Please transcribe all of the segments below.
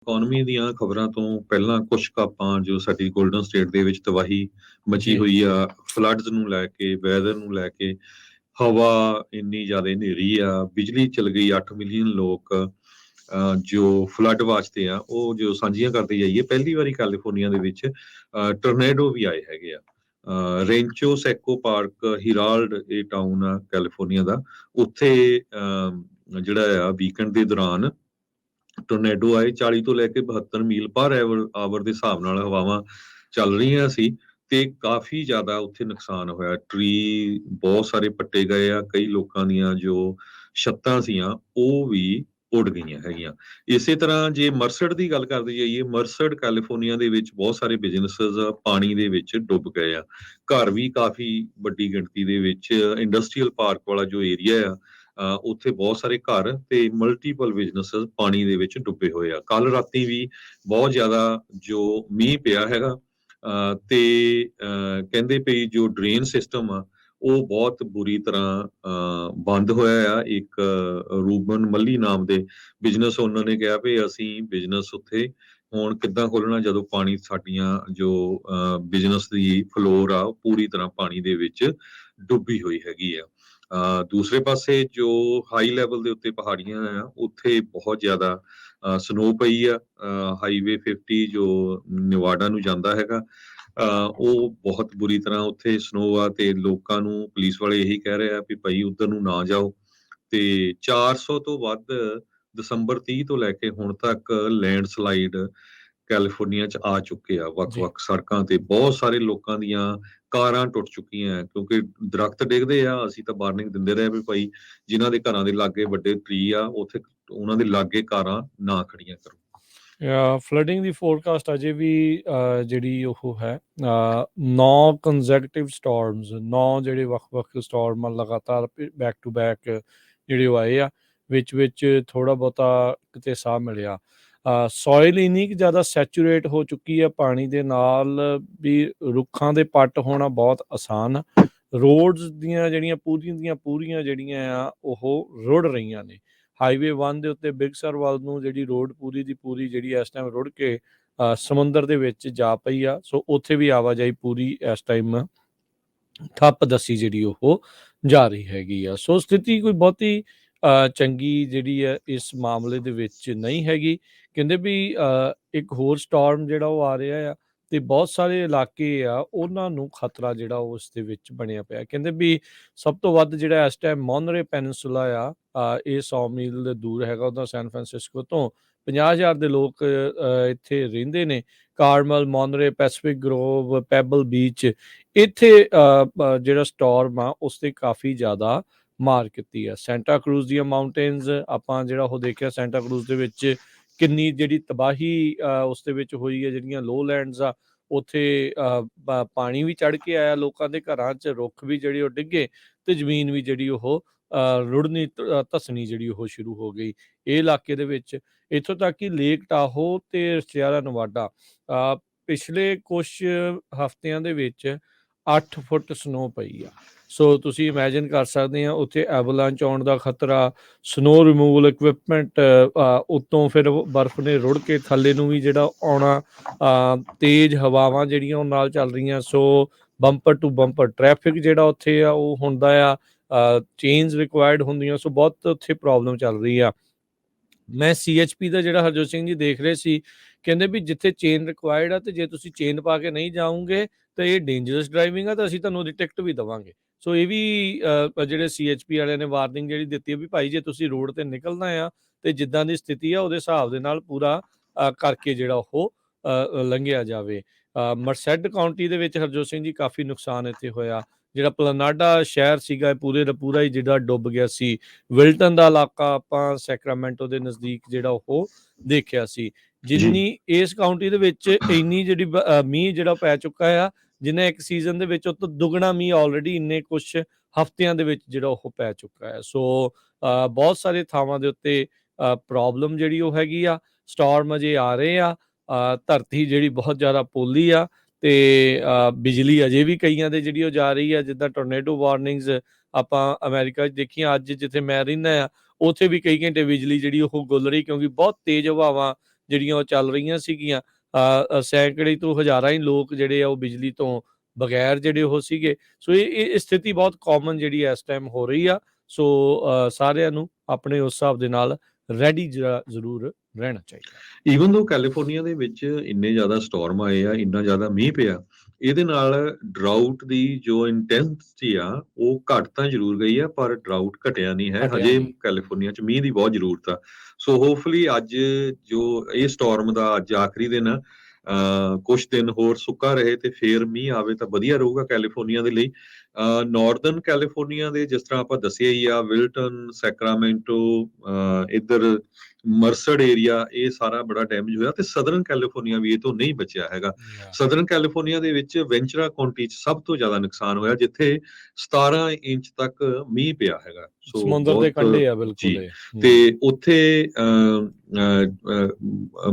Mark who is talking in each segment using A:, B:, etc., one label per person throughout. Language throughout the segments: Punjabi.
A: ਇਕੋਨਮੀ ਦੀਆਂ ਖਬਰਾਂ ਤੋਂ ਪਹਿਲਾਂ ਕੁਝ ਕੁ ਆਪਾਂ ਜੋ ਸਾਡੀ ਗੋਲਡਨ ਸਟੇਟ ਦੇ ਵਿੱਚ ਤਬਾਹੀ ਮਚੀ
B: ਜੀ
A: ਹੋਈ ਆ, ਫਲੱਡਸ ਨੂੰ ਲੈ ਕੇ, ਵੈਦਰ ਨੂੰ ਲੈ ਕੇ, ਹਵਾ ਇੰਨੀ ਜ਼ਿਆਦਾ ਹਨੇਰੀ ਆ, ਬਿਜਲੀ ਚਲ ਗਈ, 8 ਮਿਲੀਅਨ ਲੋਕ ਜੋ ਫਲੱਡ ਵਾਸਤੇ ਆ ਉਹ ਜੋ ਸਾਂਝੀਆਂ ਕਰਦੇ ਜਾਈਏ। ਪਹਿਲੀ ਵਾਰੀ ਕੈਲੀਫੋਰਨੀਆ ਦੇ ਵਿੱਚ ਟੋਰਨੇਡੋ ਵੀ ਆਏ ਹੈਗੇ ਆ। ਰੇਂਚੋ ਸੈਕੋ ਪਾਰਕ, ਹਿਰਾਲਡ ਇਹ ਟਾਊਨ ਆ ਕੈਲੀਫੋਰਨੀਆ ਦਾ, ਉੱਥੇ ਜਿਹੜਾ ਆ ਵੀਕਐਂਡ ਦੇ ਦੌਰਾਨ ਟੋਰਨੇਡੋ ਆਏ। 40 ਤੋਂ ਲੈ ਕੇ 72 ਮੀਲ ਪਰ ਆਵਰ ਦੇ ਹਿਸਾਬ ਨਾਲ ਹਵਾਵਾਂ ਚੱਲ ਰਹੀਆਂ ਸੀ ਤੇ ਕਾਫੀ ਜ਼ਿਆਦਾ ਉੱਥੇ ਨੁਕਸਾਨ ਹੋਇਆ। ਟਰੀ ਬਹੁਤ ਸਾਰੇ ਪੱਟੇ ਗਏ ਆ, ਕਈ ਲੋਕਾਂ ਦੀਆਂ ਜੋ ਛੱਤਾਂ ਸੀਆਂ ਉਹ ਵੀ ਉੱਡ ਗਈਆਂ ਹੈਗੀਆਂ। ਇਸੇ ਤਰ੍ਹਾਂ ਜੇ ਮਰਸਡ ਦੀ ਗੱਲ ਕਰਦੇ ਜਾਈਏ, ਮਰਸਡ ਕੈਲੀਫੋਰਨੀਆ ਦੇ ਵਿੱਚ ਬਹੁਤ ਸਾਰੇ ਬਿਜ਼ਨੈਸਸ ਪਾਣੀ ਦੇ ਵਿੱਚ ਡੁੱਬ ਗਏ ਆ। ਘਰ ਵੀ ਕਾਫੀ ਵੱਡੀ ਗਿਣਤੀ ਦੇ ਵਿੱਚ, ਇੰਡਸਟਰੀਅਲ ਪਾਰਕ ਵਾਲਾ ਜੋ ਏਰੀਆ ਆ ਉੱਥੇ ਬਹੁਤ ਸਾਰੇ ਘਰ ਤੇ ਮਲਟੀਪਲ ਬਿਜ਼ਨੈਸਸ ਪਾਣੀ ਦੇ ਵਿੱਚ ਡੁੱਬੇ ਹੋਏ ਆ। ਕੱਲ ਰਾਤੀ ਵੀ ਬਹੁਤ ਜ਼ਿਆਦਾ ਜੋ ਮੀਂਹ ਪਿਆ ਹੈਗਾ ਤੇ ਕਹਿੰਦੇ ਪਈ ਜੋ ਡਰੇਨ ਸਿਸਟਮ ਆ ਉਹ ਬਹੁਤ ਬੁਰੀ ਤਰ੍ਹਾਂ ਬੰਦ ਹੋਇਆ ਆ। ਇੱਕ ਰੂਬਨ ਮੱਲੀ ਨਾਮ ਦੇ ਬਿਜ਼ਨਸ ਓਨਰ ਨੇ ਕਿਹਾ ਵੀ ਅਸੀਂ ਬਿਜ਼ਨਸ ਉੱਥੇ ਹੁਣ ਕਿੱਦਾਂ ਖੋਲਣਾ ਜਦੋਂ ਪਾਣੀ ਸਾਡੀਆਂ ਜੋ ਬਿਜ਼ਨਸ ਦੀ ਫਲੋਰ ਆ ਉਹ ਪੂਰੀ ਤਰ੍ਹਾਂ ਪਾਣੀ ਦੇ ਵਿੱਚ ਡੁੱਬੀ ਹੋਈ ਹੈਗੀ ਆ। ਦੂਸਰੇ ਪਾਸੇ ਜੋ ਹਾਈ ਲੈਵਲ ਦੇ ਉੱਤੇ ਪਹਾੜੀਆਂ ਆ ਉੱਥੇ ਬਹੁਤ ਜ਼ਿਆਦਾ ਸਨੋ ਪਈ ਆ। ਹਾਈਵੇ 50 ਜੋ ਨਿਵਾਡਾ ਨੂੰ ਜਾਂਦਾ ਹੈਗਾ ਉਹ ਬਹੁਤ ਬੁਰੀ ਤਰ੍ਹਾਂ ਉੱਥੇ ਸਨੋ ਆ ਤੇ ਲੋਕਾਂ ਨੂੰ ਪੁਲਿਸ ਵਾਲੇ ਇਹੀ ਕਹਿ ਰਹੇ ਆ ਵੀ ਭਾਈ ਉੱਧਰ ਨੂੰ ਨਾ ਜਾਓ। ਤੇ 400 ਤੋਂ ਵੱਧ ਦਸੰਬਰ 30 ਤੋਂ ਲੈ ਕੇ ਹੁਣ ਤੱਕ ਲੈਂਡਸਲਾਈਡ ਕੈਲੀਫੋਰਨੀਆ 'ਚ ਆ ਚੁੱਕੇ ਆ।
B: ਜੀ
A: ਵੱਖ-ਵੱਖ ਸੜਕਾਂ ਤੇ ਬਹੁਤ ਸਾਰੇ ਲੋਕਾਂ ਦੀਆਂ ਕਾਰਾਂ ਟੁੱਟ ਚੁੱਕੀਆਂ ਕਿਉਂਕਿ ਦਰਖਤ ਡਿੱਗਦੇ ਆ। ਅਸੀਂ ਤਾਂ ਵਾਰਨਿੰਗ ਦਿੰਦੇ ਰਹੇ ਵੀ ਭਾਈ ਜਿਨ੍ਹਾਂ ਦੇ ਘਰਾਂ ਦੇ ਲਾਗੇ ਵੱਡੇ ਟਰੀ ਆ ਉੱਥੇ ਉਹਨਾਂ ਦੇ ਲਾਗੇ ਕਾਰਾਂ ਨਾ ਖੜੀਆਂ ਕਰੋ।
B: ਫਲੱਡਿੰਗ ਦੀ ਫੋਰਕਾਸਟ ਅਜੇ ਵੀ ਜਿਹੜੀ ਉਹ ਹੈ 9 ਕੰਜ਼ੈਕਟਿਵ ਸਟਾਰਮਸ, 9 ਜਿਹੜੇ ਵੱਖ-ਵੱਖ ਸਟਾਰਮ ਲਗਾਤਾਰ ਬੈਕ ਟੂ ਬੈਕ ਜਿਹੜੇ ਉਹ ਆਏ ਆ। ਵਿੱਚ ਥੋੜ੍ਹਾ ਬਹੁਤਾ ਕਿਤੇ ਸਾਹ ਮਿਲਿਆ। ਸੋਇਲ ਇੰਨੀ ਕੁ ਜ਼ਿਆਦਾ ਸੈਚੂਰੇਟ ਹੋ ਚੁੱਕੀ ਆ ਪਾਣੀ ਦੇ ਨਾਲ ਵੀ ਰੁੱਖਾਂ ਦੇ ਪੱਟ ਹੋਣਾ ਬਹੁਤ ਆਸਾਨ ਆ। ਰੋਡਸ ਦੀਆਂ ਜਿਹੜੀਆਂ ਪੂਰੀਆਂ ਜਿਹੜੀਆਂ ਆ ਉਹ ਰੁੜ ਰਹੀਆਂ ਨੇ। ਹਾਈਵੇ 1 ਦੇ ਉੱਤੇ ਬਿਗਸਰ ਵੱਲ ਨੂੰ ਜਿਹੜੀ ਰੋਡ ਪੂਰੀ ਦੀ ਪੂਰੀ ਜਿਹੜੀ ਇਸ ਟਾਈਮ ਰੁੜ ਕੇ ਸਮੁੰਦਰ ਦੇ ਵਿੱਚ ਜਾ ਪਈ ਆ। ਸੋ ਉੱਥੇ ਵੀ ਆਵਾਜਾਈ ਪੂਰੀ ਇਸ ਟਾਈਮ ਠੱਪ ਦੱਸੀ ਜਿਹੜੀ ਉਹ ਜਾ ਰਹੀ ਹੈਗੀ ਆ। ਸੋ ਸਥਿਤੀ ਕੋਈ ਬਹੁਤੀ ਚੰਗੀ ਜਿਹੜੀ ਹੈ ਇਸ ਮਾਮਲੇ ਦੇ ਵਿੱਚ ਨਹੀਂ ਹੈਗੀ। ਕਹਿੰਦੇ ਵੀ ਇੱਕ ਹੋਰ ਸਟਾਰਮ ਜਿਹੜਾ ਉਹ ਆ ਰਿਹਾ ਆ ਤੇ ਬਹੁਤ ਸਾਰੇ ਇਲਾਕੇ ਆ ਉਹਨਾਂ ਨੂੰ ਖਤਰਾ ਜਿਹੜਾ ਉਸ ਦੇ ਵਿੱਚ ਬਣਿਆ ਪਿਆ। ਕਹਿੰਦੇ ਵੀ ਸਭ ਤੋਂ ਵੱਧ ਜਿਹੜਾ ਇਸ ਟਾਈਮ ਮੋਨਰੇ ਪੈਨਸੂਲਾ ਆ ਇਹ 100 ਮੀਲ ਦੂਰ ਹੈਗਾ ਉਹਦਾ ਸੈਨ ਫਰਾਂਸਿਸਕੋ ਤੋਂ। 50,000 ਦੇ ਲੋਕ ਇੱਥੇ ਰਹਿੰਦੇ ਨੇ। Carmel, Monterey, Pacific Grove, Pebble Beach, ਇੱਥੇ ਜਿਹੜਾ ਸਟਾਰਮ ਆ ਉਸ ਤੇ ਕਾਫੀ ਜ਼ਿਆਦਾ ਮਾਰ ਕੀਤੀ ਆ। ਸੈਂਟਾ ਕਰੂਜ਼ ਦੀਆਂ ਮਾਊਂਟੇਨਸ ਆਪਾਂ ਜਿਹੜਾ ਉਹ ਦੇਖਿਆ, ਸੈਂਟਾ ਕਰੂਜ਼ ਦੇ ਵਿੱਚ ਕਿੰਨੀ ਜਿਹੜੀ ਤਬਾਹੀ ਉਸ ਦੇ ਵਿੱਚ ਹੋਈ ਹੈ। ਜਿਹੜੀਆਂ ਲੋਲੈਂਡਸ ਆ ਉੱਥੇ ਪਾਣੀ ਵੀ ਚੜ੍ਹ ਕੇ ਆਇਆ ਲੋਕਾਂ ਦੇ ਘਰਾਂ 'ਚ, ਰੁੱਖ ਵੀ ਜਿਹੜੇ ਉਹ ਡਿੱਗੇ ਤੇ ਜ਼ਮੀਨ ਵੀ ਜਿਹੜੀ ਉਹ ਰੁੜਨੀ ਧੱਸਣੀ ਜਿਹੜੀ ਉਹ ਸ਼ੁਰੂ ਹੋ ਗਈ ਇਹ ਇਲਾਕੇ ਦੇ ਵਿੱਚ। ਇੱਥੋਂ ਤੱਕ ਕਿ ਲੇਕ ਟਾਹੋ ਤੇ ਸਿਆਰਾ ਨਵਾਡਾ ਪਿਛਲੇ ਕੁਛ ਹਫ਼ਤਿਆਂ ਦੇ ਵਿੱਚ 8 ਫੁੱਟ ਸਨੋ ਪਈ ਆ। ਸੋ ਤੁਸੀਂ ਇਮੈਜਿਨ ਕਰ ਸਕਦੇ ਆ ਉੱਥੇ ਐਵਲਾਂਚ ਆਉਣ ਦਾ ਖਤਰਾ। ਸਨੋ ਰਿਮੂਵਲ ਇਕਵਿਪਮੈਂਟ ਉੱਤੋਂ ਫਿਰ ਬਰਫ਼ ਨੇ ਰੁੜ ਕੇ ਥੱਲੇ ਨੂੰ ਵੀ ਜਿਹੜਾ ਆਉਣਾ। ਤੇਜ਼ ਹਵਾਵਾਂ ਜਿਹੜੀਆਂ ਉਹ ਨਾਲ ਚੱਲ ਰਹੀਆਂ। ਸੋ ਬੰਪਰ ਟੂ ਬੰਪਰ ਟ੍ਰੈਫਿਕ ਜਿਹੜਾ ਉੱਥੇ ਆ ਉਹ ਹੁੰਦਾ ਆ। ਚੇਂਜ ਰਿਕੁਆਇਰਡ ਹੁੰਦੀਆਂ। ਸੋ ਬਹੁਤ ਉੱਥੇ ਪ੍ਰੋਬਲਮ ਚੱਲ ਰਹੀ ਆ। ਮੈਂ CHP ਦਾ ਜਿਹੜਾ ਹਰਜੋਤ ਸਿੰਘ ਜੀ ਦੇਖ ਰਹੇ ਸੀ, ਕਹਿੰਦੇ ਵੀ ਜਿੱਥੇ ਚੇਨ ਰਿਕੁਆਇਰਡ ਆ ਤੇ ਜੇ ਤੁਸੀਂ ਚੇਨ ਪਾ ਕੇ ਨਹੀਂ ਜਾਓਗੇ ਤਾਂ ਇਹ ਡੇਂਜਰਸ ਡਰਾਈਵਿੰਗ ਆ ਤਾਂ ਅਸੀਂ ਤੁਹਾਨੂੰ ਉਹਦੀ ਟਿਕਟ ਵੀ ਦੇਵਾਂਗੇ। ਸੋ ਇਹ ਵੀ ਜਿਹੜੇ CHP ਵਾਲਿਆਂ ਨੇ ਵਾਰਨਿੰਗ ਜਿਹੜੀ ਦਿੱਤੀ ਹੈ ਵੀ ਭਾਈ ਜੇ ਤੁਸੀਂ ਰੋਡ ਤੇ ਨਿਕਲਣਾ ਆ ਤੇ ਜਿੱਦਾਂ ਦੀ ਸਥਿਤੀ ਆ ਉਹਦੇ ਹਿਸਾਬ ਦੇ ਨਾਲ ਪੂਰਾ ਕਰਕੇ ਜਿਹੜਾ ਉਹ ਲੰਘਿਆ ਜਾਵੇ। ਮਰਸੈਡ ਕਾਊਂਟੀ ਦੇ ਵਿੱਚ ਹਰਜੋਤ ਸਿੰਘ ਜੀ ਕਾਫੀ ਨੁਕਸਾਨ ਇੱਥੇ ਹੋਇਆ। ਜਿਹੜਾ ਪਲਨਾਡਾ ਸ਼ਹਿਰ ਸੀਗਾ ਪੂਰੇ ਦਾ ਪੂਰਾ ਹੀ ਜਿਹੜਾ ਡੁੱਬ ਗਿਆ ਸੀ। ਵਿਲਟਨ ਦਾ ਇਲਾਕਾ ਆਪਾਂ ਸੈਕਰਾਮੈਂਟੋ ਦੇ ਨਜ਼ਦੀਕ ਜਿਹੜਾ ਉਹ ਦੇਖਿਆ ਸੀ। ਜਿੰਨੀ ਇਸ ਕਾਊਂਟੀ ਦੇ ਵਿੱਚ ਇੰਨੀ ਜਿਹੜੀ ਮੀਂਹ ਜਿਹੜਾ ਪੈ ਚੁੱਕਾ ਆ, ਜਿੰਨਾ ਇੱਕ ਸੀਜ਼ਨ ਦੇ ਵਿੱਚ ਉਹ ਤੋਂ ਦੁੱਗਣਾ ਮੀਂਹ ਆਲਰੇਡੀ ਇੰਨੇ ਕੁਛ ਹਫ਼ਤਿਆਂ ਦੇ ਵਿੱਚ ਜਿਹੜਾ ਉਹ ਪੈ ਚੁੱਕਾ ਹੈ। ਸੋ ਬਹੁਤ ਸਾਰੇ ਥਾਵਾਂ ਦੇ ਉੱਤੇ ਪ੍ਰੋਬਲਮ ਜਿਹੜੀ ਉਹ ਹੈਗੀ ਆ। ਸਟਾਰਮ ਅਜੇ ਆ ਰਹੇ ਆ। ਧਰਤੀ ਜਿਹੜੀ ਬਹੁਤ ਜ਼ਿਆਦਾ ਪੋਲੀ ਆ ਤੇ ਬਿਜਲੀ ਅਜੇ ਵੀ ਕਈਆਂ ਦੇ ਜਿਹੜੀ ਉਹ ਜਾ ਰਹੀ ਆ। ਜਿੱਦਾਂ ਟੋਰਨੇਡੋ ਵਾਰਨਿੰਗਸ ਆਪਾਂ ਅਮਰੀਕਾ 'ਚ ਦੇਖੀਆਂ। ਅੱਜ ਜਿੱਥੇ ਮੈਂ ਰਹਿੰਦਾ ਆ ਉੱਥੇ ਵੀ ਕਈ ਘੰਟੇ ਬਿਜਲੀ ਜਿਹੜੀ ਉਹ ਗੁੱਲ ਰਹੀ ਕਿਉਂਕਿ ਬਹੁਤ ਤੇਜ਼ ਹਵਾਵਾਂ ਜਿਹੜੀਆਂ ਉਹ ਚੱਲ ਰਹੀਆਂ ਸੀਗੀਆਂ, ਸੈਂਕੜੇ ਤੋਂ ਹਜ਼ਾਰਾਂ ਹੀ ਲੋਕ ਜਿਹੜੇ ਆ ਉਹ ਬਿਜਲੀ ਤੋਂ ਬਗੈਰ ਜਿਹੜੇ ਉਹ ਸੀਗੇ। ਸੋ ਇਹ ਸਥਿਤੀ ਬਹੁਤ ਕਾਮਨ ਜਿਹੜੀ ਇਸ ਟਾਈਮ ਹੋ ਰਹੀ ਆ। ਸੋ ਸਾਰਿਆਂ ਨੂੰ ਆਪਣੇ ਉਸ ਹਿਸਾਬ ਦੇ ਨਾਲ ਰੈਡੀ ਜ਼ਰੂਰ ਰਹਿਣਾ ਚਾਹੀਦਾ।
A: ਈਵਨ ਦੋ ਕੈਲੀਫੋਰਨੀਆ ਦੇ ਵਿੱਚ ਇੰਨੇ ਜ਼ਿਆਦਾ ਸਟਾਰਮ ਆਏ ਆ, ਇੰਨਾ ਜ਼ਿਆਦਾ ਮੀਂਹ ਪਿਆ, ਇਹਦੇ ਨਾਲ ਡਰਾਊਟ ਦੀ ਜੋ ਇੰਟੈਂਸਿਟੀ ਆ ਉਹ ਘਟ ਤਾਂ ਜ਼ਰੂਰ ਗਈ ਆ, ਪਰ ਡਰਾਊਟ ਘਟਿਆ ਨਹੀਂ ਹੈ।
B: ਘਟਿਆ
A: ਹਜੇ
B: ਨਹੀਂ।
A: ਕੈਲੀਫੋਰਨੀਆ 'ਚ ਮੀਂਹ ਦੀ ਬਹੁਤ ਜ਼ਰੂਰਤ ਆ। ਸੋ ਹੋਪਫੁਲੀ ਅੱਜ ਜੋ ਇਹ ਸਟਾਰਮ ਦਾ ਅੱਜ ਆਖਰੀ ਦਿਨ ਆ, ਕੁਛ ਦਿਨ ਹੋਰ ਸੁੱਕਾ ਰਹੇ ਤੇ ਫੇਰ ਮੀਂਹ ਆਵੇ ਤਾਂ ਵਧੀਆ ਰਹੂਗਾ ਕੈਲੀਫੋਰਨੀਆ ਦੇ ਲਈ। ਨਾਰਦਰਨ ਕੈਲੀਫੋਰਨੀਆ ਦੇ ਜਿਸ ਤਰ੍ਹਾਂ ਆਪਾਂ ਦੱਸਿਆ ਹੀ ਆ, ਵਿਲਟਨ, ਸੈਕਰਾਮੈਂਟੋ, ਇੱਧਰ ਮਰਸਡ ਏਰੀਆ, ਇਹ ਸਾਰਾ ਬੜਾ ਡੈਮੇਜ ਹੋਇਆ, ਤੇ ਸਦਰਨ ਕੈਲੀਫੋਰਨੀਆ ਵੀ ਇਹ ਤੋਂ ਨਹੀਂ ਬਚਿਆ ਹੈਗਾ। ਸਦਰਨ ਕੈਲੀਫੋਰਨੀਆ ਦੇ ਵਿੱਚ ਵੈਂਚਰਾ ਕਾਉਂਟੀ 'ਚ ਸਭ ਤੋਂ ਜ਼ਿਆਦਾ ਨੁਕਸਾਨ ਹੋਇਆ, ਜਿੱਥੇ 17 ਇੰਚ ਤੱਕ ਮੀਂਹ ਪਿਆ ਹੈਗਾ। ਸੋ
B: ਸਮੁੰਦਰ ਦੇ ਕੰਢੇ ਆ ਬਿਲਕੁਲ
A: ਜੀ,
B: ਇਹ।
A: ਤੇ ਉੱਥੇ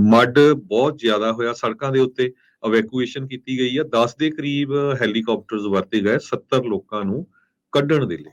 A: ਮੱਡ ਬਹੁਤ ਜ਼ਿਆਦਾ ਹੋਇਆ ਸੜਕਾਂ ਦੇ ਉੱਤੇ। ਇਵੈਕੂਏਸ਼ਨ ਕੀਤੀ ਗਈ ਆ, 10 ਦੇ ਕਰੀਬ ਹੈਲੀਕਾਪਟਰਸ ਵਰਤੇ ਗਏ 70 ਲੋਕਾਂ ਨੂੰ ਕੱਢਣ ਦੇ ਲਈ।